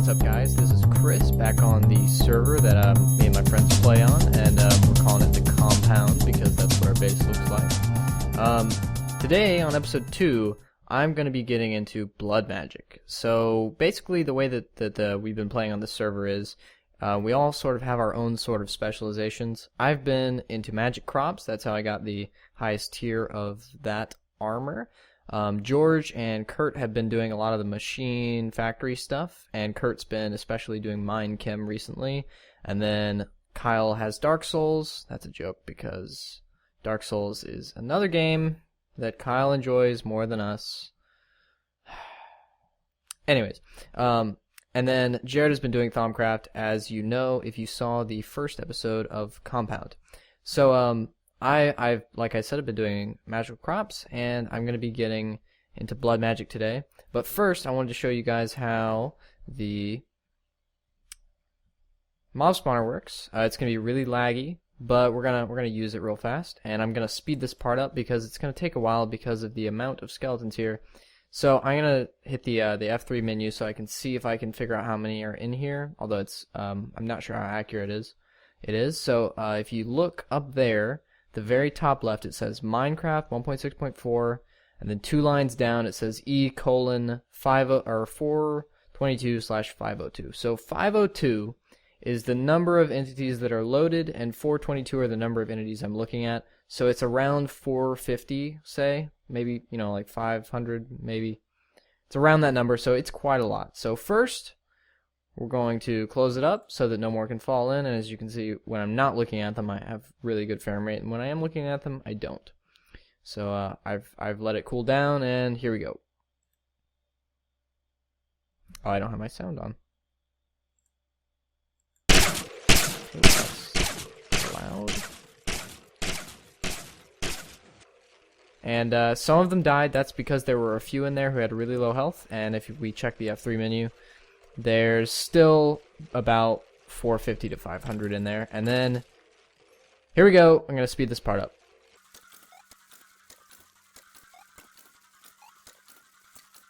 what's up guys? This is Chris back on the server that me and my friends play on, and we're calling it the Compound because that's what our base looks like. Today on episode 2, I'm going to be getting into blood magic. So basically the way that we've been playing on this server is we all sort of have our own sort of specializations. I've been into magic crops. That's how I got the highest tier of that armor. George and Kurt have been doing a lot of the machine factory stuff, and Kurt's been especially doing mind chem recently. And then Kyle has Dark Souls. That's a joke because Dark Souls is another game that Kyle enjoys more than us. Anyways, and then Jared has been doing Thaumcraft, as you know if you saw the first episode of Compound. So I've, like I said, I've been doing magical crops, and I'm going to be getting into blood magic today. But first, I wanted to show you guys how the mob spawner works. It's going to be really laggy, but we're gonna use it real fast, and I'm going to speed this part up because it's going to take a while because of the amount of skeletons here. So I'm going to hit the F3 menu so I can see if I can figure out how many are in here, although it's I'm not sure how accurate it is. So if you look up there, the very top left, it says Minecraft 1.6.4, and then 2 lines down it says E:422/502. So 502 is the number of entities that are loaded, and 422 are the number of entities I'm looking at. So it's around 450, say, maybe, you know, like 500, maybe. It's around that number, so it's quite a lot. So first, we're going to close it up so that no more can fall in, and as you can see, when I'm not looking at them, I have really good frame rate, and when I am looking at them, I don't. So I've let it cool down, and here we go. Oh, I don't have my sound on. Ooh, that's loud. And some of them died. That's because there were a few in there who had really low health, and if we check the F3 menu, there's still about 450 to 500 in there. And then, here we go. I'm going to speed this part up.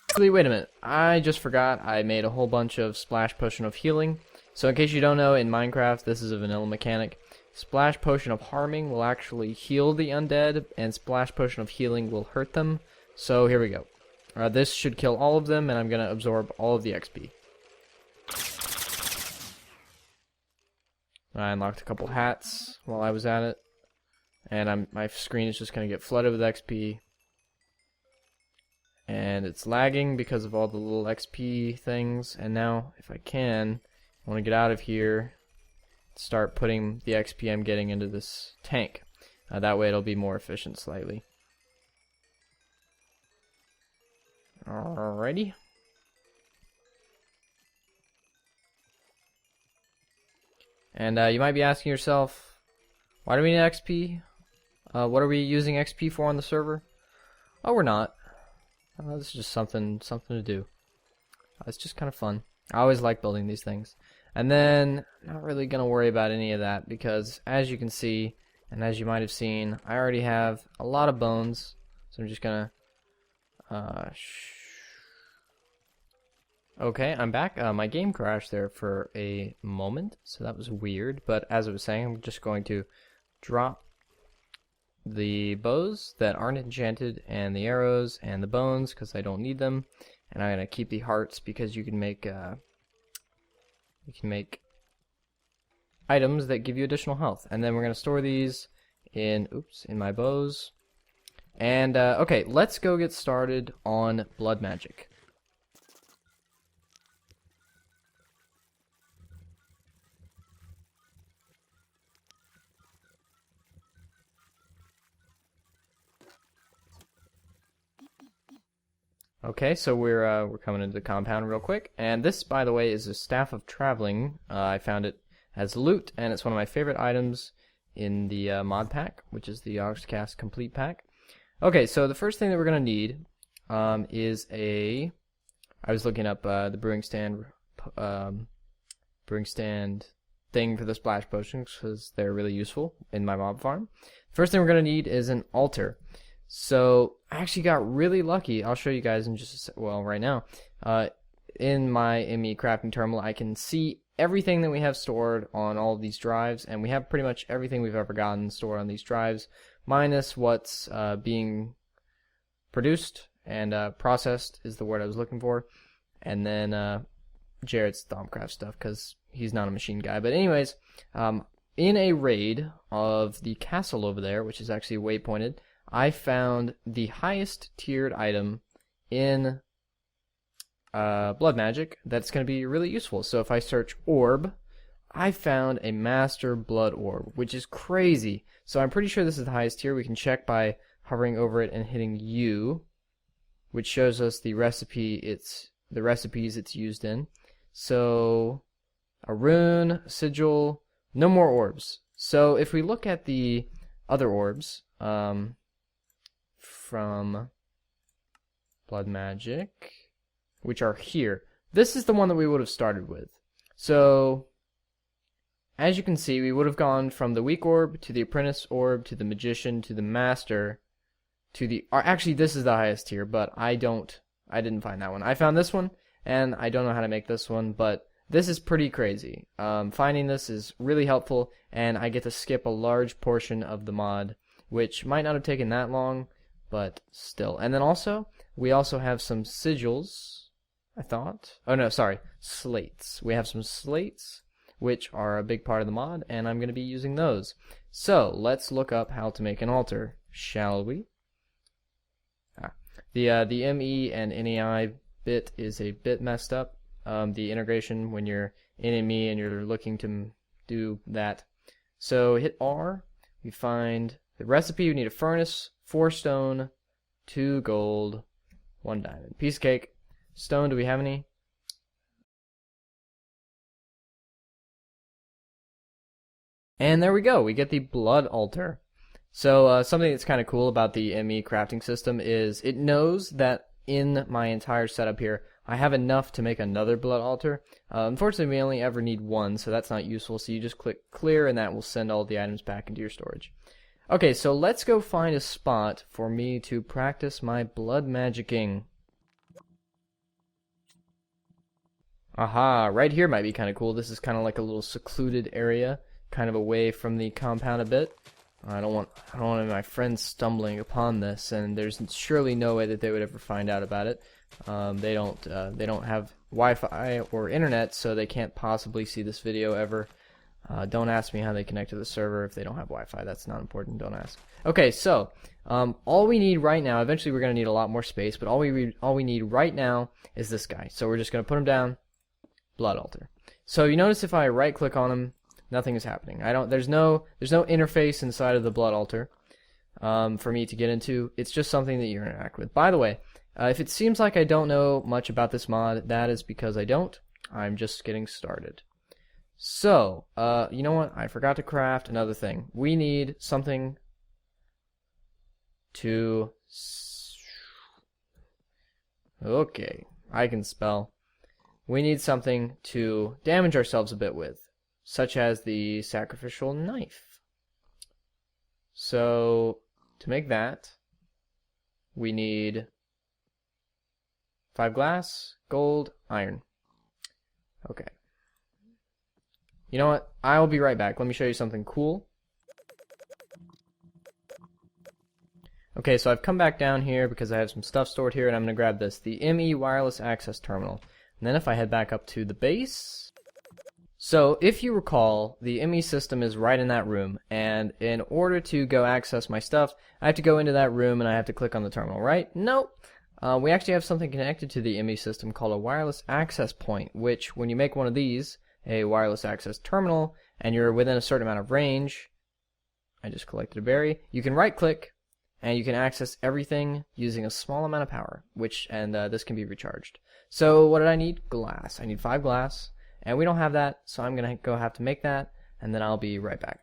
Actually, wait a minute. I just forgot I made a whole bunch of Splash Potion of Healing. So in case you don't know, in Minecraft, this is a vanilla mechanic. Splash Potion of Harming will actually heal the undead, and Splash Potion of Healing will hurt them. So here we go. This should kill all of them, and I'm going to absorb all of the XP. I unlocked a couple hats while I was at it, and my screen is just going to get flooded with XP, and it's lagging because of all the little XP things. And now, if I can, I want to get out of here, start putting the XP I'm getting into this tank. That way it'll be more efficient slightly. Alrighty. And you might be asking yourself, why do we need XP? What are we using XP for on the server? Oh, we're not. This is just something to do. It's just kind of fun. I always like building these things. And then, not really going to worry about any of that because, as you can see, and as you might have seen, I already have a lot of bones. So I'm just going to... Okay, I'm back. My game crashed there for a moment, so that was weird. But as I was saying, I'm just going to drop the bows that aren't enchanted, and the arrows, and the bones, because I don't need them. And I'm going to keep the hearts, because you can make items that give you additional health. And then we're going to store these in my bows. And, okay, let's go get started on blood magic. Okay, so we're coming into the compound real quick, and this, by the way, is a Staff of Traveling. I found it as loot, and it's one of my favorite items in the mod pack, which is the Yogscast complete pack. Okay, so the first thing that we're gonna need is I was looking up the brewing stand thing for the splash potions because they're really useful in my mob farm. First thing we're gonna need is an altar. So I actually got really lucky. I'll show you guys in just right now. in my ME crafting terminal, I can see everything that we have stored on all of these drives, and we have pretty much everything we've ever gotten stored on these drives, minus what's being produced and processed is the word I was looking for, and then Jared's Thaumcraft stuff, because he's not a machine guy. But anyways, in a raid of the castle over there, which is actually waypointed, I found the highest tiered item in blood magic that's going to be really useful. So if I search orb, I found a master blood orb, which is crazy. So I'm pretty sure this is the highest tier. We can check by hovering over it and hitting U, which shows us the recipes it's used in. So a rune, sigil, no more orbs. So if we look at the other orbs from blood magic, which are here, this is the one that we would have started with. So as you can see, we would have gone from the weak orb to the apprentice orb to the magician to the master to the actually this is the highest tier, but I didn't find that one. I found this one, and I don't know how to make this one, but this is pretty crazy. Finding this is really helpful, and I get to skip a large portion of the mod, which might not have taken that long, but still. And then also, we also have some sigils, I thought. Oh no, sorry, slates. We have some slates, which are a big part of the mod, and I'm going to be using those. So, let's look up how to make an altar, shall we? The ME and NEI bit is a bit messed up. The integration when you're in ME and you're looking to do that. So hit R, we find the recipe. We need a furnace, 4 stone, 2 gold, 1 diamond. Piece of cake. Stone, do we have any? And there we go, we get the blood altar. So something that's kind of cool about the ME crafting system is it knows that in my entire setup here, I have enough to make another blood altar. Unfortunately, we only ever need one, so that's not useful. So you just click clear, and that will send all the items back into your storage. Okay, so let's go find a spot for me to practice my blood magicking. Aha, right here might be kind of cool. This is kind of like a little secluded area, kind of away from the compound a bit. I don't want my friends stumbling upon this, and there's surely no way that they would ever find out about it. They don't have Wi-Fi or internet, so they can't possibly see this video ever. Don't ask me how they connect to the server if they don't have Wi-Fi. That's not important. Don't ask. Okay, so all we need right now. Eventually, we're gonna need a lot more space, but all we need right now is this guy. So we're just gonna put him down. Blood altar. So you notice if I right-click on him, nothing is happening. There's no interface inside of the blood altar for me to get into. It's just something that you interact with. By the way, if it seems like I don't know much about this mod, that is because I don't. I'm just getting started. So, you know what? I forgot to craft another thing. We need something to... Okay, I can spell. We need something to damage ourselves a bit with, such as the sacrificial knife. So, to make that, we need 5 glass, gold, iron. Okay. You know what? I'll be right back. Let me show you something cool. Okay, so I've come back down here because I have some stuff stored here, and I'm going to grab this, the ME wireless access terminal. And then if I head back up to the base... So, if you recall, the ME system is right in that room, and in order to go access my stuff, I have to go into that room and I have to click on the terminal, right? Nope! We actually have something connected to the ME system called a wireless access point, which, when you make one of these, a wireless access terminal, and you're within a certain amount of range, I just collected a berry, you can right-click, and you can access everything using a small amount of power, and this can be recharged. So, what did I need? Glass. I need 5 glass. And we don't have that, so I'm going to have to make that, and then I'll be right back.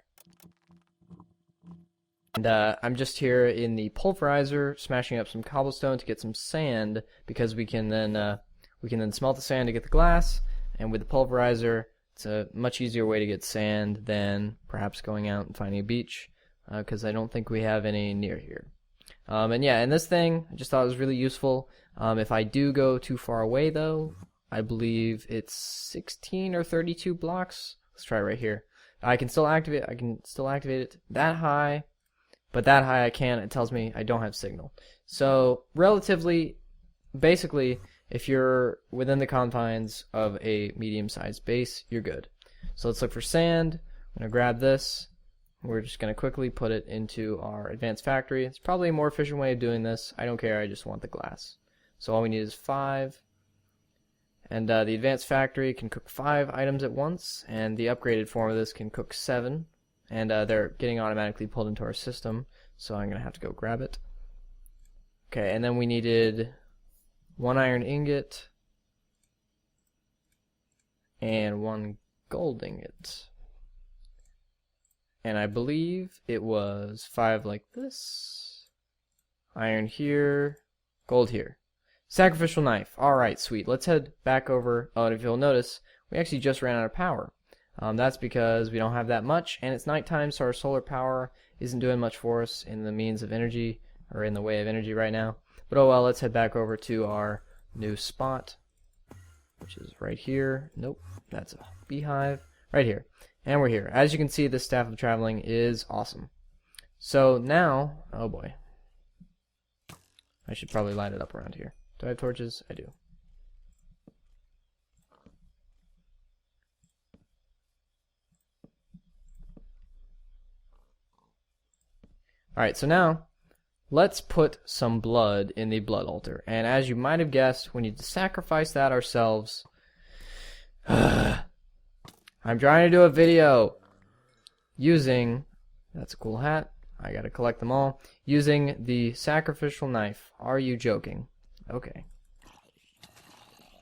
And I'm just here in the pulverizer, smashing up some cobblestone to get some sand, because we can then smelt the sand to get the glass, and with the pulverizer, it's a much easier way to get sand than perhaps going out and finding a beach, because I don't think we have any near here. And yeah, and this thing, I just thought it was really useful. If I do go too far away, though, I believe it's 16 or 32 blocks. Let's try right here. I can still activate it that high, but that high I can't. It tells me I don't have signal. So relatively, basically, if you're within the confines of a medium-sized base, you're good. So let's look for sand. I'm going to grab this. We're just going to quickly put it into our advanced factory. It's probably a more efficient way of doing this. I don't care. I just want the glass. So all we need is 5. And the advanced factory can cook 5 items at once, and the upgraded form of this can cook 7. And they're getting automatically pulled into our system, so I'm going to have to go grab it. Okay, and then we needed 1 iron ingot and 1 gold ingot. And I believe it was 5 like this. Iron here, gold here. Sacrificial knife. Alright, sweet. Let's head back over. Oh, and if you'll notice, we actually just ran out of power. That's because we don't have that much, and it's nighttime, so our solar power isn't doing much for us in the means of energy, or in the way of energy right now. But oh well, let's head back over to our new spot, which is right here. Nope, that's a beehive. Right here. And we're here. As you can see, this staff of traveling is awesome. So now, oh boy. I should probably light it up around here. Do I have torches? I do. Alright, so now, let's put some blood in the blood altar. And as you might have guessed, we need to sacrifice that ourselves. I'm trying to do a video using, that's a cool hat, I gotta collect them all, using the sacrificial knife. Are you joking? Okay.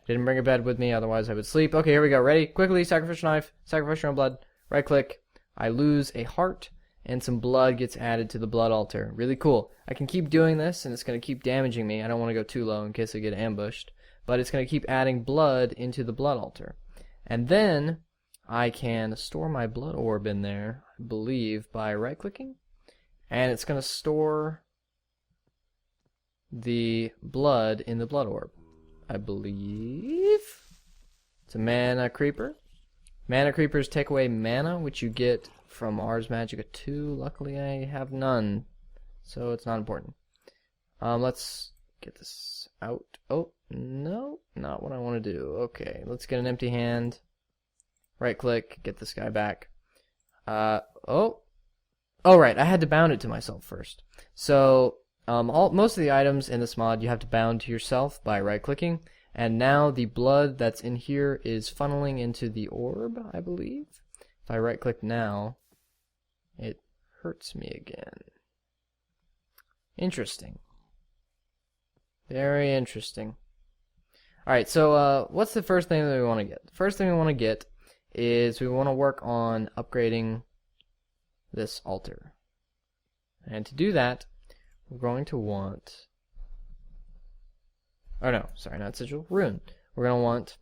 Didn't bring a bed with me, otherwise I would sleep. Okay, here we go. Ready? Quickly, sacrificial knife, sacrifice your own blood. Right click. I lose a heart, and some blood gets added to the blood altar. Really cool. I can keep doing this, and it's going to keep damaging me. I don't want to go too low in case I get ambushed. But it's going to keep adding blood into the blood altar. And then I can store my blood orb in there, I believe, by right-clicking. And it's going to store the blood in the blood orb, I believe. It's a mana creeper. Mana creepers take away mana, which you get from Ars Magica 2. Luckily, I have none, so it's not important. Let's get this out. Oh, no, not what I want to do. Okay, let's get an empty hand. Right-click, get this guy back. Oh, right, I had to bound it to myself first. So, most of the items in this mod you have to bound to yourself by right-clicking, and now the blood that's in here is funneling into the orb, I believe. If I right-click now, it hurts me again. Interesting. Very interesting. Alright, so what's the first thing that we want to get? The first thing we want to get is we want to work on upgrading this altar. And to do that, we're going to want... Oh no, sorry, not sigil, rune. We're going to want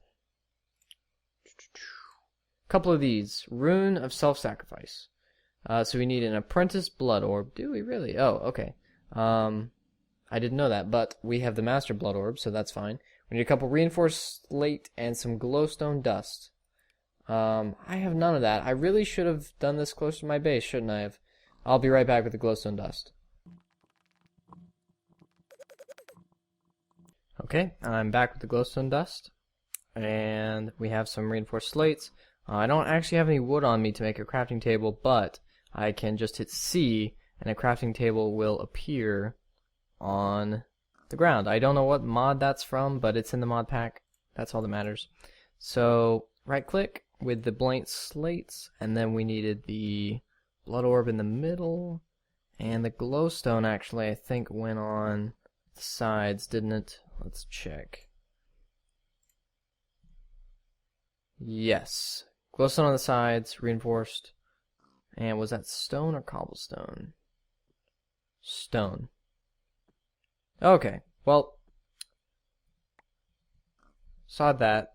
a couple of these. Rune of self-sacrifice. So we need an apprentice blood orb. Do we really? Oh, okay. I didn't know that, but we have the master blood orb, so that's fine. We need a couple reinforced slate and some glowstone dust. I have none of that. I really should have done this closer to my base, shouldn't I have? I'll be right back with the glowstone dust. Okay, I'm back with the glowstone dust. And we have some reinforced slates. I don't actually have any wood on me to make a crafting table, but I can just hit C, and a crafting table will appear on the ground. I don't know what mod that's from, but it's in the mod pack. That's all that matters. So, right-click with the blank slates, and then we needed the blood orb in the middle, and the glowstone actually I think went on the sides, didn't it? Let's check. Yes. Glowstone on the sides, reinforced. And was that stone or cobblestone? Stone. Okay, well, sod that.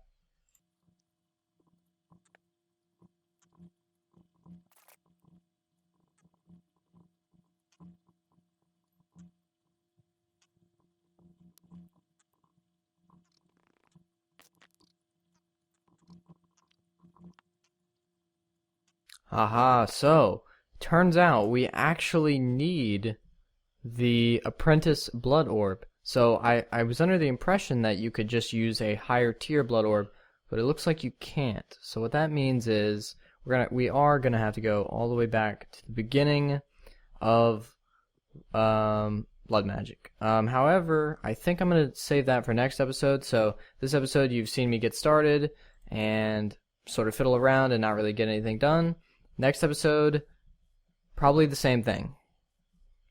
Haha, so, turns out we actually need the Apprentice Blood Orb. So I was under the impression that you could just use a higher tier Blood Orb, but it looks like you can't. So what that means is we are gonna have to go all the way back to the beginning of Blood Magic. However, I think I'm gonna save that for next episode. So this episode you've seen me get started and sort of fiddle around and not really get anything done. Next episode, probably the same thing,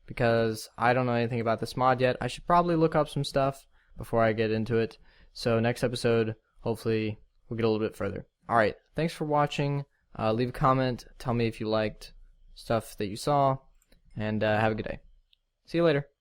because I don't know anything about this mod yet. I should probably look up some stuff before I get into it. So next episode, hopefully, we'll get a little bit further. Alright, thanks for watching. Leave a comment. Tell me if you liked stuff that you saw. And have a good day. See you later.